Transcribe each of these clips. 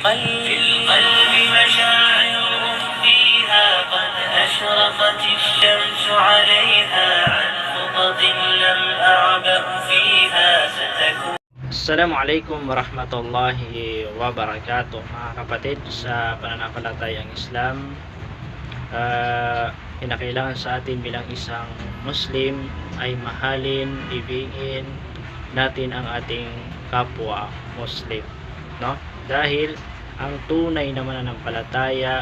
القلب مشاعر فيها قد أشرقت الشمس عليها عن خطط لم أعبأ فيها ستكون. Assalamualaikum warahmatullahi wabarakatuh, mga kapatid sa pananampalatayang Islam. Kinakailangan sa atin bilang isang Muslim ay mahalin, ibigin natin ang ating kapwa Muslim, no? Dahil ang tunay na mananampalataya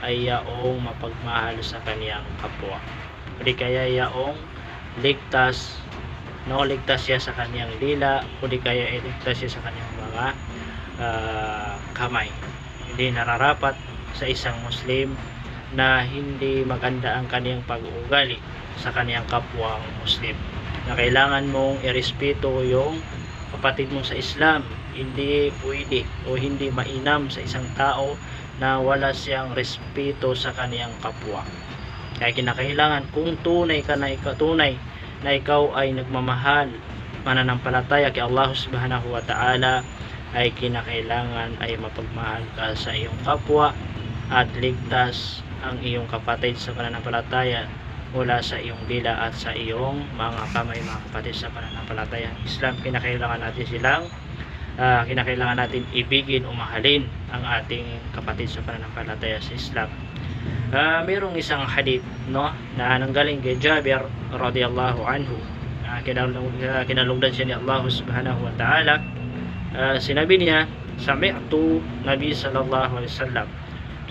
ay yaong mapagmahal sa kaniyang kapwa, o di kaya yaong ligtas, no, ligtas siya sa kaniyang dila, o di kaya ligtas siya sa kaniyang mga kamay. Hindi nararapat sa isang Muslim na hindi maganda ang kaniyang pag-uugali sa kaniyang kapwa Muslim, na kailangan mong irespeto yung kapatid mo sa Islam. Hindi pwede o hindi mainam sa isang tao na wala siyang respeto sa kaniyang kapwa. Kaya kinakailangan, kung tunay ka na ikaw ay nagmamahal, mananampalataya kay Allah subhanahu wa ta'ala, ay kinakailangan ay mapagmahal ka sa iyong kapwa at ligtas ang iyong kapatid sa pananampalataya mula sa iyong dila at sa iyong mga kamay, mga kapatid sa pananampalataya Islam. Kinakailangan natin ibigin o mahalin ang ating kapatid sa pananampalataya sa Islam. Mayroong isang hadith, no, na nanggaling kay Jabir radhiyallahu anhu. Kinalugdan siya ni Allah subhanahu wa ta'ala. Sinabi niya, sami'tu Nabi sallallahu alaihi wasallam,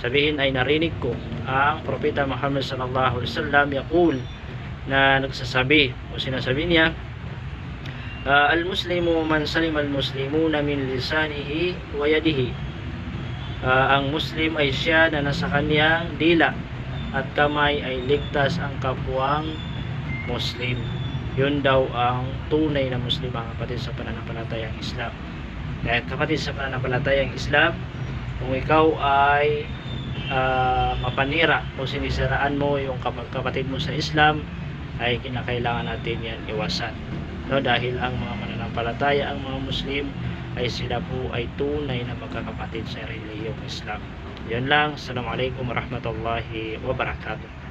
sabihin ay narinig ko ang Propeta Muhammad sallallahu alaihi wasallam yaqul, na nagsasabi o sinasabi niya, al-muslimu man salima al-muslimuna min lisanihi wa yadihi. Ang Muslim ay siya na nasa kaniyang dila at kamay ay ligtas ang kapwang Muslim. Yun daw ang tunay na Muslim, mga kapatid sa pananampalatayang Islam. Kaya kapatid sa pananampalatayang Islam, kung ikaw ay mapanira o sinisiraan mo yung kapatid mo sa Islam, ay kinakailangan natin yan iwasan, no? Dahil ang mga mananampalataya, ang mga Muslim, ay sila po ay tunay na magkakapatid sa relihiyong Islam. Yan lang. Assalamualaikum warahmatullahi wabarakatuh.